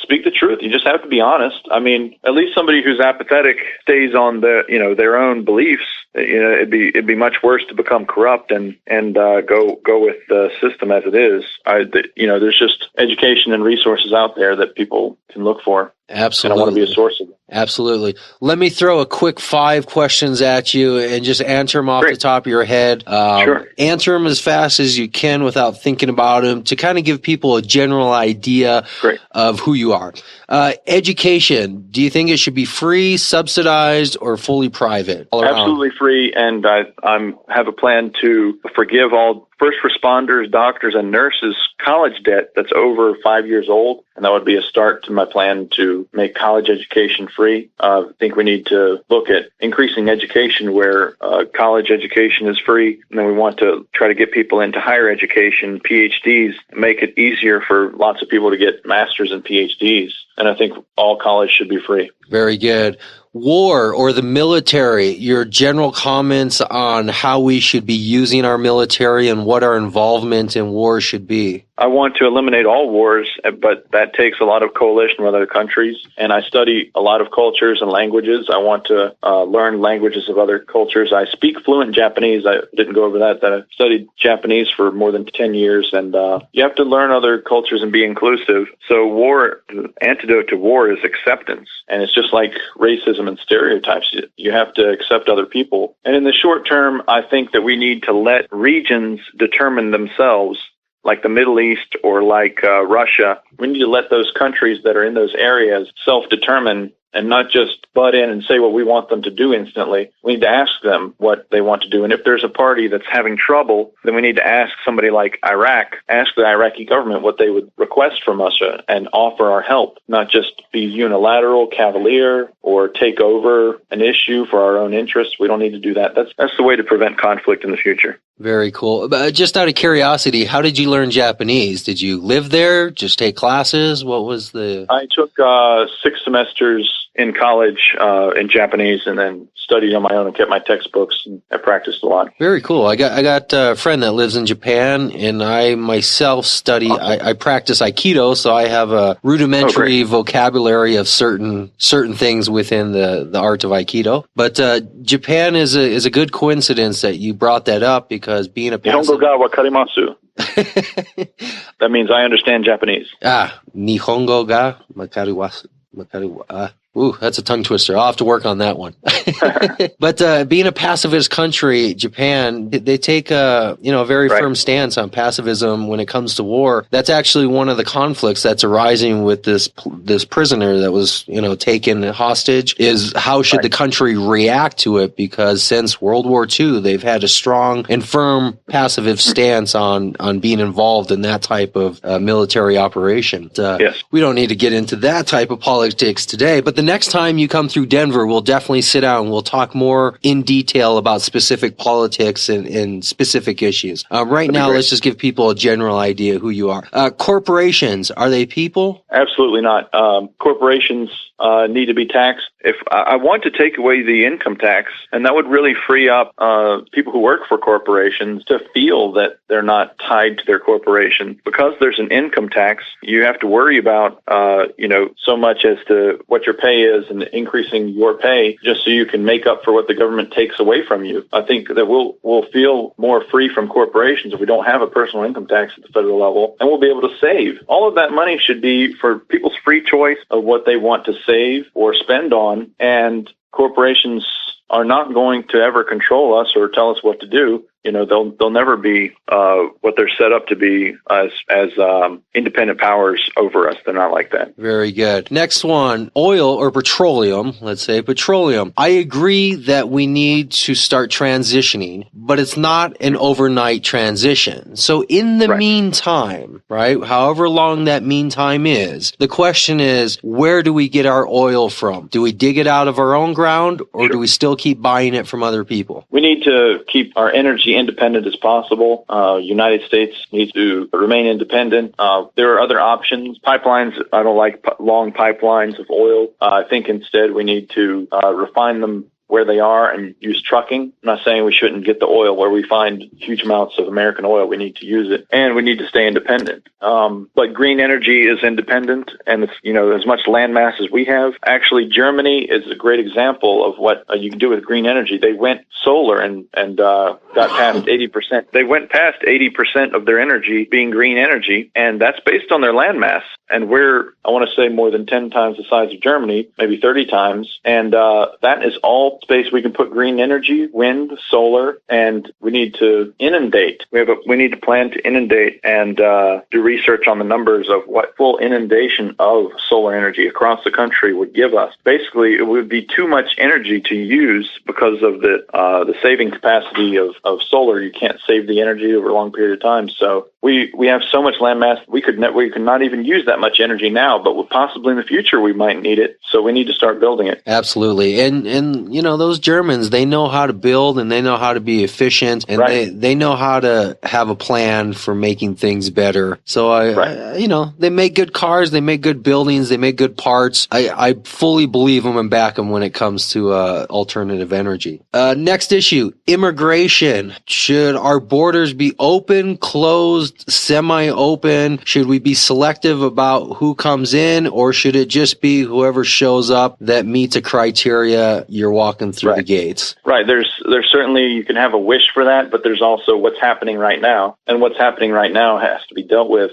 speak the truth. You just have to be honest. I mean, at least somebody who's apathetic stays on their own beliefs. It'd be much worse to become corrupt and go with the system as it is. There's just education and resources out there that people can look for. Absolutely. And I want to be a source of them. Absolutely. Let me throw a quick 5 questions at you and just answer them off the top of your head. Sure. Answer them as fast as you can without thinking about them to kind of give people a general idea of who you are. Education. Do you think it should be free, subsidized, or fully private? Absolutely free. And I have a plan to forgive all first responders, doctors, and nurses college debt that's over 5 years old. And that would be a start to my plan to make college education free. I think we need to look at increasing education where college education is free. And then we want to try to get people into higher education, PhDs, make it easier for lots of people to get masters and PhDs. And I think all college should be free. Very good. War or the military, your general comments on how we should be using our military and what our involvement in war should be? I want to eliminate all wars, but that takes a lot of coalition with other countries. And I study a lot of cultures and languages. I want to learn languages of other cultures. I speak fluent Japanese. I didn't go over that. That I've studied Japanese for more than 10 years. And you have to learn other cultures and be inclusive. So the antidote to war is acceptance. And it's just like racism and stereotypes. You have to accept other people. And in the short term, I think that we need to let regions determine themselves, like the Middle East or like Russia. We need to let those countries that are in those areas self-determine and not just butt in and say what we want them to do instantly. We need to ask them what they want to do. And if there's a party that's having trouble, then we need to ask somebody like Iraq, ask the Iraqi government what they would request from us and offer our help, not just be unilateral, cavalier, or take over an issue for our own interests. We don't need to do that. That's the way to prevent conflict in the future. Very cool. Just out of curiosity, how did you learn Japanese? Did you live there? Just take classes? What was the... I took 6 semesters in college in Japanese, and then studied on my own and kept my textbooks, and I practiced a lot. Very cool. I got a friend that lives in Japan, and I myself study. I practice Aikido, so I have a rudimentary vocabulary of certain things within the art of Aikido. But Japan is a good coincidence that you brought that up, because being a Nihongo ga wakarimasu. That means I understand Japanese. Nihongo ga wakarimasu. Ooh, that's a tongue twister. I'll have to work on that one. But being a pacifist country, Japan, they take a very firm stance on pacifism when it comes to war. That's actually one of the conflicts that's arising with this prisoner that was taken hostage. Is how should the country react to it? Because since World War II, they've had a strong and firm pacifist stance on being involved in that type of military operation. Yes. We don't need to get into that type of politics today, but the next time you come through Denver, we'll definitely sit down. We'll talk more in detail about specific politics and specific issues. Right now, let's just give people a general idea who you are. Corporations, are they people? Absolutely not. Corporations need to be taxed. If I want to take away the income tax, and that would really free up people who work for corporations to feel that they're not tied to their corporation. Because there's an income tax, you have to worry about so much as to what your pay is and increasing your pay just so you can make up for what the government takes away from you. I think that we'll feel more free from corporations if we don't have a personal income tax at the federal level, and we'll be able to save. All of that money should be for people's free choice of what they want to save or spend on, and corporations are not going to ever control us or tell us what to do. They'll never be what they're set up to be as independent powers over us. They're not like that. Very good. Next one, oil or petroleum. Let's say petroleum. I agree that we need to start transitioning, but it's not an overnight transition. So in the meantime, right, however long that meantime is, the question is, where do we get our oil from? Do we dig it out of our own ground, or do we still keep buying it from other people? We need to keep our energy independent as possible. United States needs to remain independent. There are other options. Pipelines, I don't like long pipelines of oil. I think instead we need to refine them where they are and use trucking. I'm not saying we shouldn't get the oil where we find huge amounts of American oil. We need to use it, and we need to stay independent. But green energy is independent, and it's, as much land mass as we have. Actually, Germany is a great example of what you can do with green energy. They went solar and got past 80%. They went past 80% of their energy being green energy, and that's based on their land mass. And we're, I want to say, more than 10 times the size of Germany, maybe 30 times. And that is all space we can put green energy, wind, solar, and we need to inundate. We need to plan to inundate and do research on the numbers of what full inundation of solar energy across the country would give us. Basically, it would be too much energy to use because of the saving capacity of solar. You can't save the energy over a long period of time. So we have so much land mass we could not even use that much energy now, but possibly in the future we might need it. So we need to start building it. Absolutely. And those Germans, they know how to build and they know how to be efficient, and they know how to have a plan for making things better. So they make good cars, they make good buildings, they make good parts. I fully believe them and back them when it comes to alternative energy. Next issue, immigration. Should our borders be open, closed, semi-open? Should we be selective about who comes in, or should it just be whoever shows up that meets a criteria, you're walking through the gates? Right. There's certainly, you can have a wish for that, but there's also what's happening right now. And what's happening right now has to be dealt with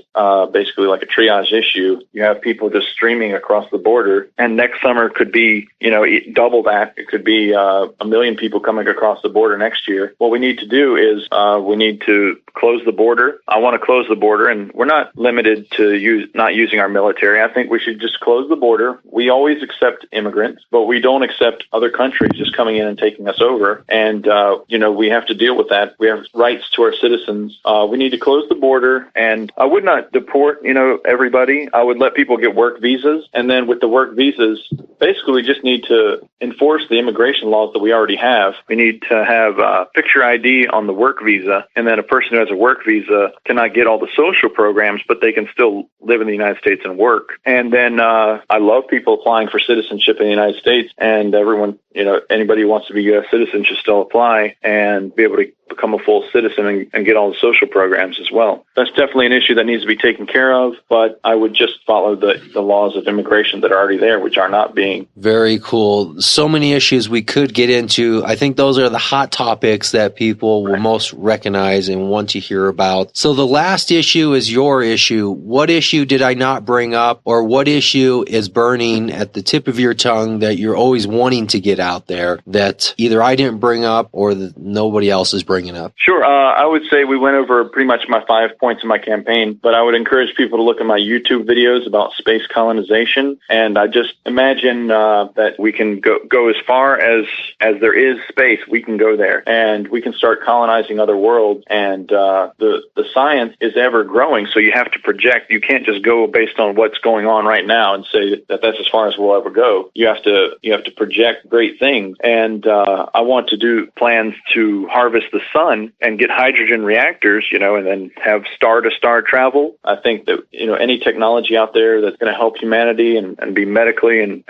basically like a triage issue. You have people just streaming across the border, and next summer could be, double that. It could be 1 million people coming across the border next year. What we need to do is we need to close the border. I want to close the border, and we're not limited to not using our military. I think we should just close the border. We always accept immigrants, but we don't accept other countries just coming in and taking us over. And, we have to deal with that. We have rights to our citizens. We need to close the border, and I would not deport, everybody. I would let people get work visas. And then with the work visas, basically we just need to enforce the immigration laws that we already have. We need to have picture ID on the work visa, and then a person who has a work visa cannot get all the social programs, but they can still live in the United States and work. And then I love people applying for citizenship in the United States, and everyone, anybody who wants to be a U.S. citizen should still apply and be able to become a full citizen and get all the social programs as well. That's definitely an issue that needs to be taken care of, but I would just follow the laws of immigration that are already there, which are not being. Very cool. So many issues we could get into. I think those are the hot topics that people will most recognize and want to hear about. So the last issue is your issue. What issue did I not bring up, or what issue is burning at the tip of your tongue that you're always wanting to get out there that either I didn't bring up or that nobody else is bringing up? Sure. I would say we went over pretty much my 5 points in my campaign, but I would encourage people to look at my YouTube videos about space colonization. And I just imagine that we can go as far as there is space. We can go there and we can start colonizing other worlds. And the science is ever growing. So you have to project. You can't just go based on what's going on right now and say that that's as far as we'll ever go. You have to project great things. And I want to do plans to harvest the sun and get hydrogen reactors, and then have star-to-star travel. I think that, any technology out there that's going to help humanity and be medically and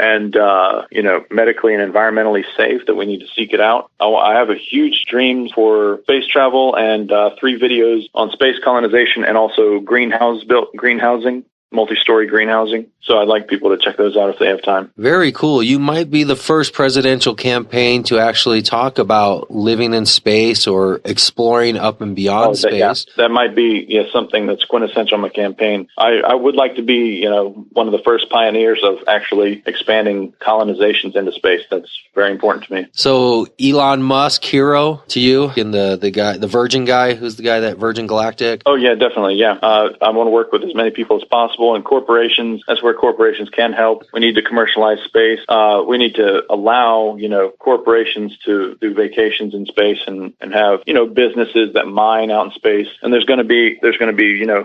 medically and environmentally safe, that we need to seek it out. I have a huge dream for space travel and 3 videos on space colonization and also greenhousing. Multi-story greenhousing. So I'd like people to check those out if they have time. Very cool. You might be the first presidential campaign to actually talk about living in space or exploring up and beyond space. Yeah. That might be something that's quintessential in my campaign. I would like to be one of the first pioneers of actually expanding colonizations into space. That's very important to me. So Elon Musk, hero to you, and the Virgin guy, who's the guy that Virgin Galactic? Oh yeah, definitely. Yeah. I want to work with as many people as possible. And corporations, that's where corporations can help. We need to commercialize space. We need to allow, corporations to do vacations in space and have, businesses that mine out in space. And there's going to be,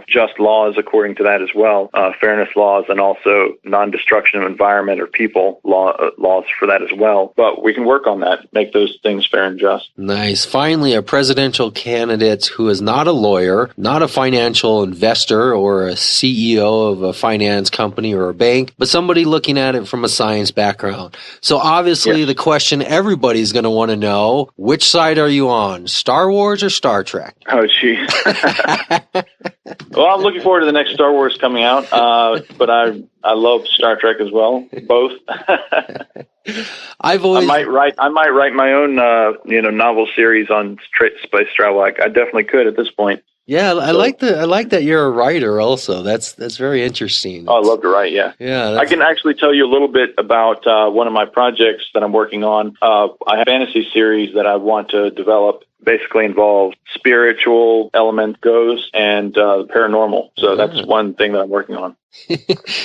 just laws according to that as well, fairness laws, and also non-destruction of environment or people laws for that as well. But we can work on that, make those things fair and just. Nice. Finally, a presidential candidate who is not a lawyer, not a financial investor or a CEO of a finance company or a bank, but somebody looking at it from a science background. So obviously the question everybody's going to want to know, which side are you on, Star Wars or Star Trek? Oh, geez. Well, I'm looking forward to the next Star Wars coming out, but I love Star Trek as well, both. I might write my own, novel series on space travel. I definitely could at this point. Yeah, I like that you're a writer also. That's very interesting. Oh, I love to write, yeah. Yeah. I can actually tell you a little bit about one of my projects that I'm working on. I have a fantasy series that I want to develop basically involves spiritual element, ghosts, and paranormal. So that's one thing that I'm working on.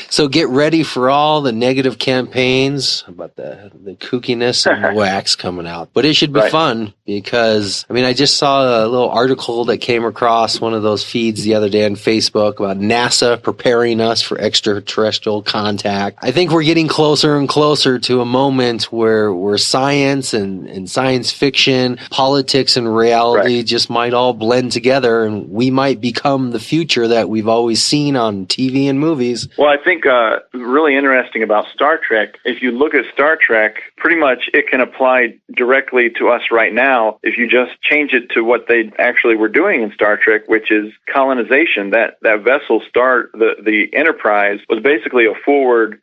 So get ready for all the negative campaigns about the kookiness and the wax coming out. But it should be fun because, I mean, I just saw a little article that came across one of those feeds the other day on Facebook about NASA preparing us for extraterrestrial contact. I think we're getting closer and closer to a moment where science and science fiction, politics and reality just might all blend together, and we might become the future that we've always seen on TV and movies. Well, I think really interesting about Star Trek, if you look at Star Trek, pretty much it can apply directly to us right now if you just change it to what they actually were doing in Star Trek, which is colonization. That vessel, the Enterprise, was basically a forward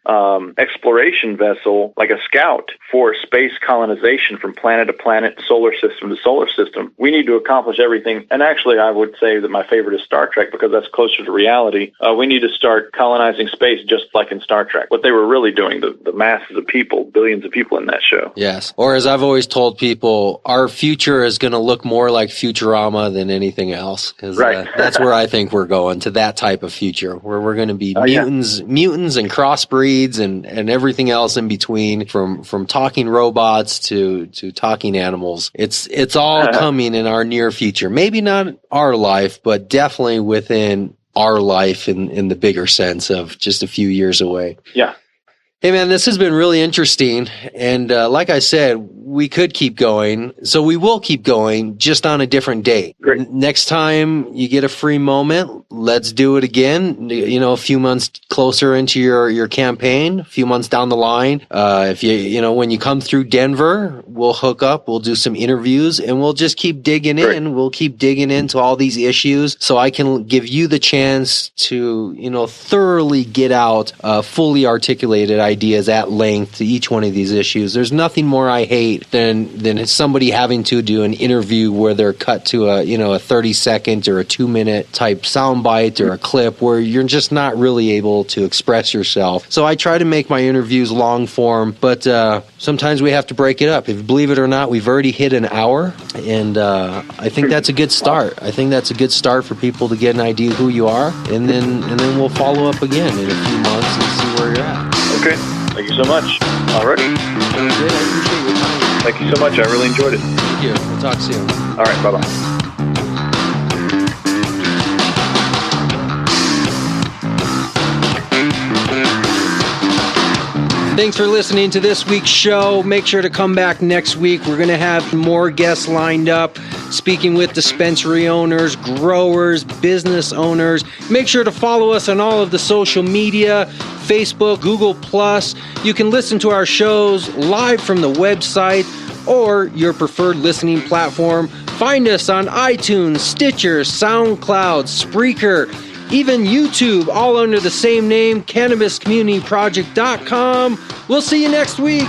exploration vessel, like a scout for space colonization from planet to planet, solar system to solar system. We need to accomplish everything. And actually, I would say that my favorite is Star Trek because that's closer to reality. We need to start colonizing space just like in Star Trek. What they were really doing, the masses of people, billions of people in that show. Yes. Or as I've always told people, our future is going to look more like Futurama than anything else. Because that's where I think we're going, to that type of future, where we're going to be mutants and crossbreeds and everything else in between, from talking robots to talking animals. It's all coming in our near future. Maybe not our life, but definitely within our life in the bigger sense of just a few years away. Yeah. Hey, man, this has been really interesting. And like I said, we could keep going. So we will keep going, just on a different date. Great. Next time you get a free moment, let's do it again. You know, a few months closer into your campaign, a few months down the line. If when you come through Denver, we'll hook up, we'll do some interviews, and we'll just keep digging in. We'll keep digging into all these issues so I can give you the chance to, thoroughly get out fully articulated ideas at length to each one of these issues. There's nothing more I hate than somebody having to do an interview where they're cut to a 30-second or a 2-minute type soundbite or a clip where you're just not really able to express yourself. So I try to make my interviews long form, but sometimes we have to break it up. If you believe it or not, we've already hit an hour, and I think that's a good start. I think that's a good start for people to get an idea of who you are, and then we'll follow up again in a few months and see where you're at. Okay. Thank you so much. Alrighty. Sounds good. I appreciate your time. Thank you so much. I really enjoyed it. Thank you. We'll talk soon. All right. Bye-bye. Thanks for listening to this week's show. Make sure to come back next week. We're going to have more guests lined up, speaking with dispensary owners, growers, business owners. Make sure to follow us on all of the social media, Facebook, Google+. You can listen to our shows live from the website or your preferred listening platform. Find us on iTunes, Stitcher, SoundCloud, Spreaker, even YouTube, all under the same name, CannabisCommunityProject.com. We'll see you next week.